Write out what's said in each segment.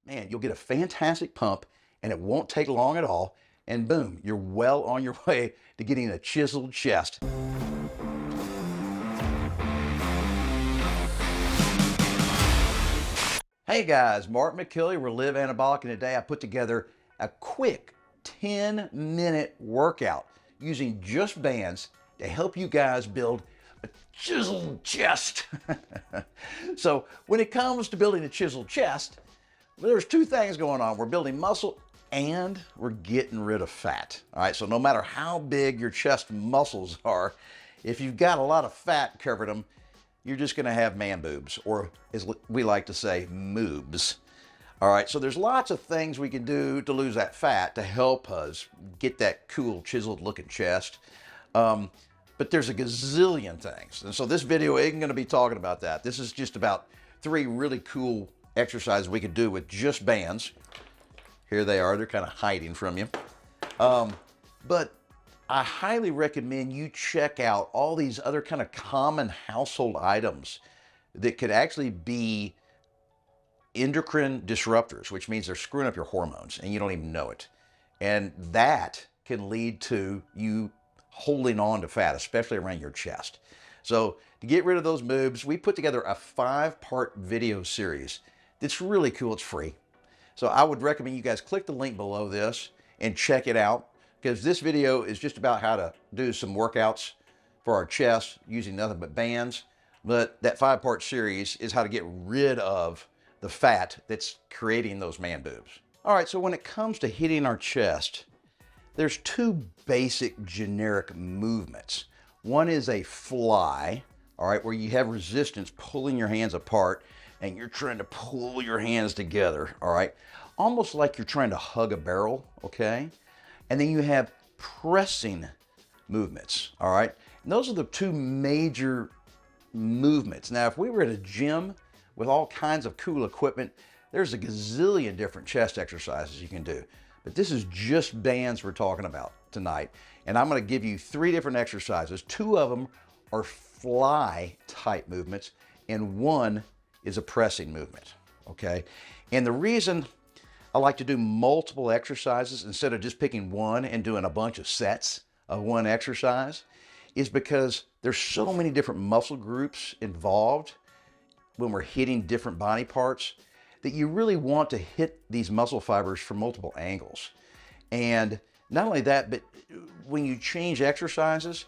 man, you'll get a fantastic pump and it won't take long at all. And boom, you're well on your way to getting a chiseled chest. Hey guys, Mark McKilliey, we're Live Anabolic, and today I put together a quick 10-minute workout using just bands to help you guys build a chiseled chest. So when it comes to building a chiseled chest, there's two things going on. We're building muscle and we're getting rid of fat. All right, so no matter how big your chest muscles are, if you've got a lot of fat covering them, you're just gonna have man boobs, or as we like to say, moobs. All right, so there's lots of things we can do to lose that fat to help us get that cool chiseled looking chest. But there's a gazillion things. And so this video isn't gonna be talking about that. This is just about 3 really cool exercises we could do with just bands. Here they are, they're kind of hiding from you. But I highly recommend you check out all these other kind of common household items that could actually be endocrine disruptors, which means they're screwing up your hormones and you don't even know it. And that can lead to you holding on to fat, especially around your chest. So to get rid of those moobs, we put together a 5-part video series that's really cool. It's free. So I would recommend you guys click the link below this and check it out, because this video is just about how to do some workouts for our chest using nothing but bands. But that 5-part series is how to get rid of the fat that's creating those man boobs. All right, so when it comes to hitting our chest, there's 2 basic generic movements. One is a fly, all right, where you have resistance pulling your hands apart and you're trying to pull your hands together, all right? Almost like you're trying to hug a barrel, okay? And then you have pressing movements, all right? And those are the 2 major movements. Now, if we were at a gym with all kinds of cool equipment, there's a gazillion different chest exercises you can do. But this is just bands we're talking about tonight. And I'm gonna give you 3 different exercises. 2 of them are fly type movements, and 1 is a pressing movement, okay? And the reason I like to do multiple exercises instead of just picking one and doing a bunch of sets of one exercise is because there's so many different muscle groups involved when we're hitting different body parts that you really want to hit these muscle fibers from multiple angles. And not only that, but when you change exercises,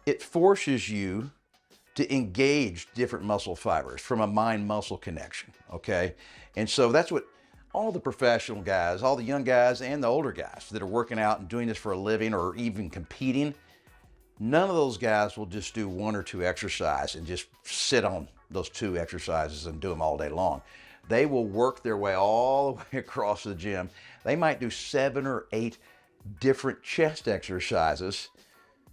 it forces you to engage different muscle fibers from a mind-muscle connection, okay? And so that's what all the professional guys, all the young guys and the older guys that are working out and doing this for a living or even competing, none of those guys will just do 1 or 2 exercises and just sit on those 2 exercises and do them all day long. They will work their way all the way across the gym. They might do 7 or 8 different chest exercises,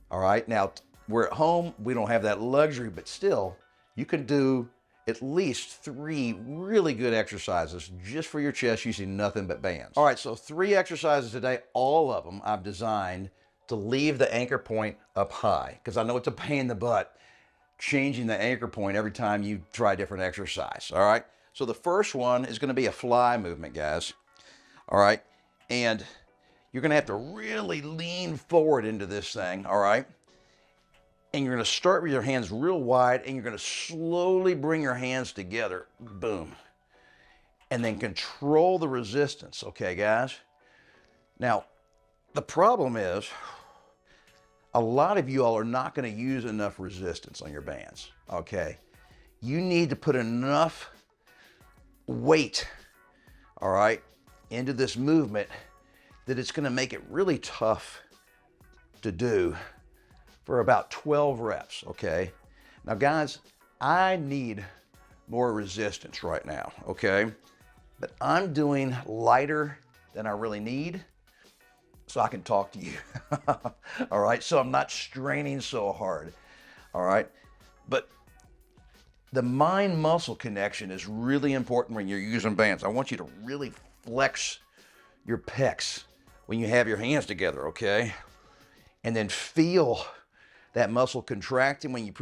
all right? Now, we're at home, we don't have that luxury, but still, you can do at least 3 really good exercises just for your chest using nothing but bands. All right, so 3 exercises today, all of them I've designed to leave the anchor point up high, because I know it's a pain in the butt changing the anchor point every time you try a different exercise, all right? So the first one is gonna be a fly movement, guys, all right? And you're gonna have to really lean forward into this thing, all right? And you're gonna start with your hands real wide and you're gonna slowly bring your hands together, boom. And then control the resistance, okay guys? Now, the problem is, a lot of you all are not gonna use enough resistance on your bands, okay? You need to put enough weight, all right, into this movement that it's gonna make it really tough to do for about 12 reps, okay? Now guys, I need more resistance right now, okay? But I'm doing lighter than I really need so I can talk to you, all right? So I'm not straining so hard, all right? But the mind-muscle connection is really important when you're using bands. I want you to really flex your pecs when you have your hands together, okay? And then feel that muscle contracting when you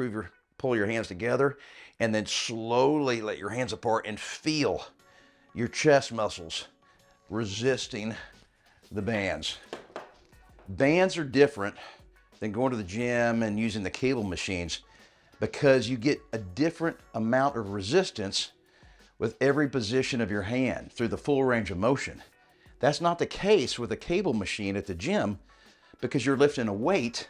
pull your hands together, and then slowly let your hands apart and feel your chest muscles resisting the bands. Bands are different than going to the gym and using the cable machines because you get a different amount of resistance with every position of your hand through the full range of motion. That's not the case with a cable machine at the gym because you're lifting a weight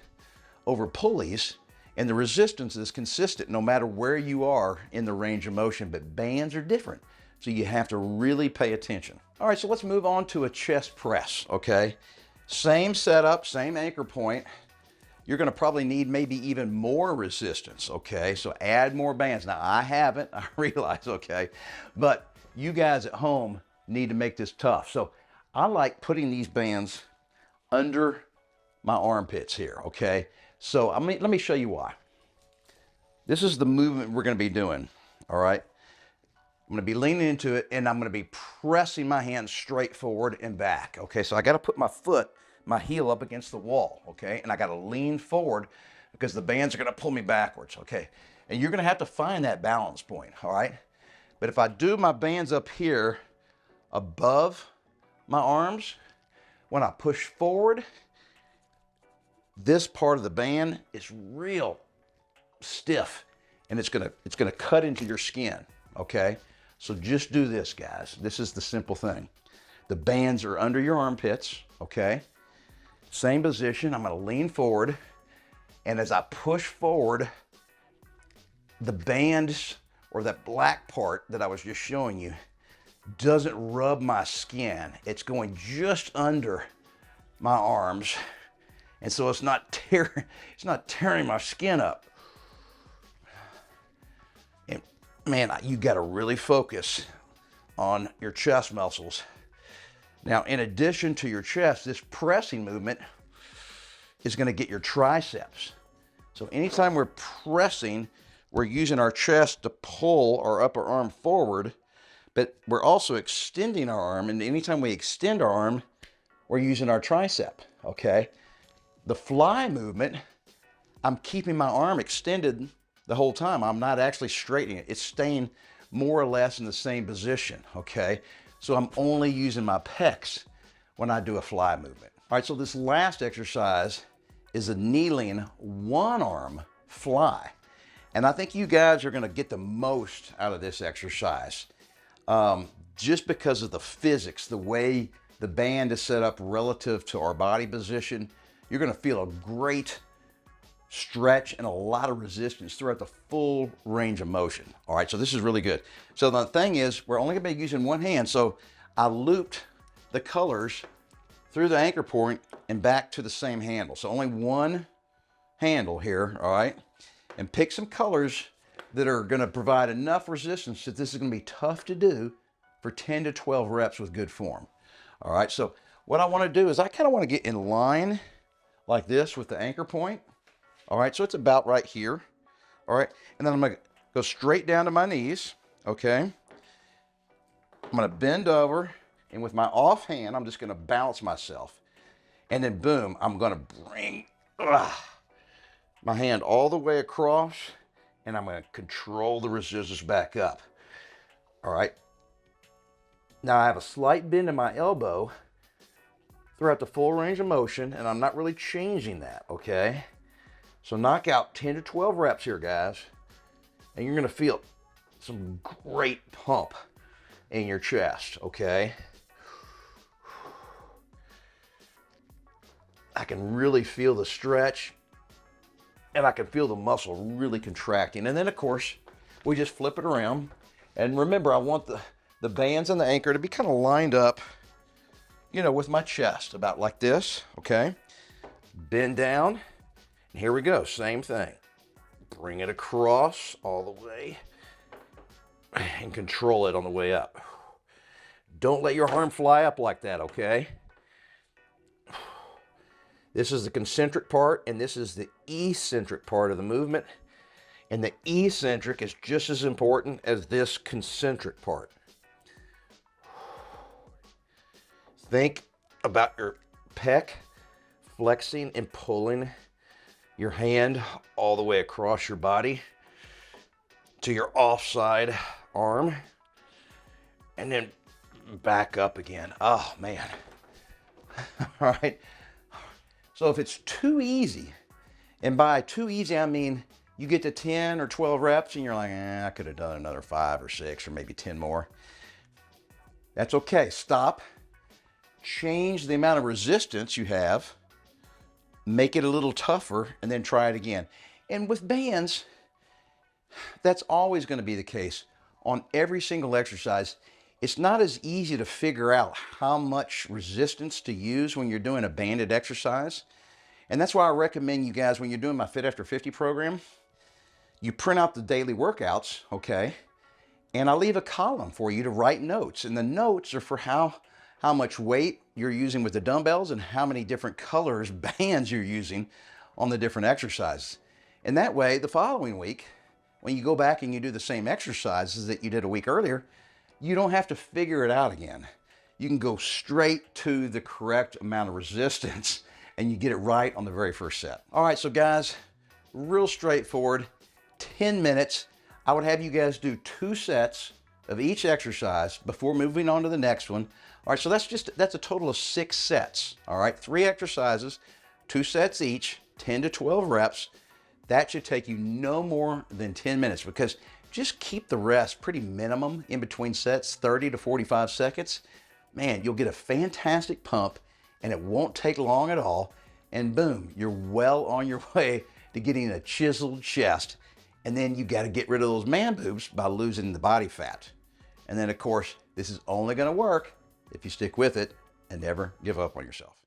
over pulleys and the resistance is consistent no matter where you are in the range of motion, but bands are different. So you have to really pay attention. All right, so let's move on to a chest press, okay? Same setup, same anchor point. You're gonna probably need maybe even more resistance, okay? So add more bands. Now I haven't, I realize, okay? But you guys at home need to make this tough. So I like putting these bands under my armpits here, okay? So let me show you why. This is the movement we're gonna be doing, all right? I'm gonna be leaning into it and I'm gonna be pressing my hands straight forward and back, okay? So I gotta put my heel up against the wall, okay? And I gotta lean forward because the bands are gonna pull me backwards, okay? And you're gonna have to find that balance point, all right? But if I do my bands up here above my arms, when I push forward, this part of the band is real stiff and it's gonna cut into your skin, okay? So just do this, guys. This is the simple thing. The bands are under your armpits, okay? Same position, I'm gonna lean forward, and as I push forward, the bands, or that black part that I was just showing you, doesn't rub my skin. It's going just under my arms, and so it's not tearing my skin up. And man, you gotta really focus on your chest muscles. Now, in addition to your chest, this pressing movement is gonna get your triceps. So anytime we're pressing, we're using our chest to pull our upper arm forward, but we're also extending our arm, and anytime we extend our arm, we're using our tricep, okay? The fly movement, I'm keeping my arm extended the whole time. I'm not actually straightening it. It's staying more or less in the same position, okay? So I'm only using my pecs when I do a fly movement. All right, so this last exercise is a kneeling one arm fly. And I think you guys are gonna get the most out of this exercise just because of the physics, the way the band is set up relative to our body position. You're gonna feel a great stretch and a lot of resistance throughout the full range of motion. All right, so this is really good. So the thing is, we're only gonna be using one hand. So I looped the colors through the anchor point and back to the same handle. So only one handle here, all right? And pick some colors that are gonna provide enough resistance that this is gonna be tough to do for 10 to 12 reps with good form. All right, so what I wanna do is I kinda wanna get in line like this with the anchor point. All right, so it's about right here. All right, and then I'm gonna go straight down to my knees, okay? I'm gonna bend over, and with my off hand, I'm just gonna balance myself. And then boom, I'm gonna bring my hand all the way across, and I'm gonna control the resistance back up. All right. Now I have a slight bend in my elbow throughout the full range of motion, and I'm not really changing that, okay? So knock out 10 to 12 reps here, guys, and you're gonna feel some great pump in your chest, okay? I can really feel the stretch, and I can feel the muscle really contracting. And then, of course, we just flip it around. And remember, I want the bands and the anchor to be kind of lined up, you know, with my chest, about like this, okay? Bend down. And here we go, same thing. Bring it across all the way and control it on the way up. Don't let your arm fly up like that, okay? This is the concentric part, and this is the eccentric part of the movement. And the eccentric is just as important as this concentric part. Think about your pec flexing and pulling your hand all the way across your body to your offside arm, and then back up again. Oh man. All right. So if it's too easy, and by too easy, I mean you get to 10 or 12 reps and you're like, I could have done another 5 or 6 or maybe 10 more. That's okay. Stop. Change the amount of resistance you have. Make it a little tougher and then try it again. And with bands, that's always going to be the case. On every single exercise, it's not as easy to figure out how much resistance to use when you're doing a banded exercise. And that's why I recommend you guys, when you're doing my Fit After 50 program, you print out the daily workouts, okay? And I leave a column for you to write notes. And the notes are for how much weight you're using with the dumbbells and how many different colors bands you're using on the different exercises. And that way, the following week, when you go back and you do the same exercises that you did a week earlier, you don't have to figure it out again. You can go straight to the correct amount of resistance and you get it right on the very first set. All right, so guys, real straightforward, 10 minutes. I would have you guys do 2 sets of each exercise before moving on to the next one. All right, so that's a total of 6 sets. All right, 3 exercises, 2 sets each, 10 to 12 reps. That should take you no more than 10 minutes, because just keep the rest pretty minimum in between sets, 30 to 45 seconds. Man, you'll get a fantastic pump and it won't take long at all. And boom, you're well on your way to getting a chiseled chest. And then you got to get rid of those man boobs by losing the body fat. And then of course, this is only going to work if you stick with it and never give up on yourself.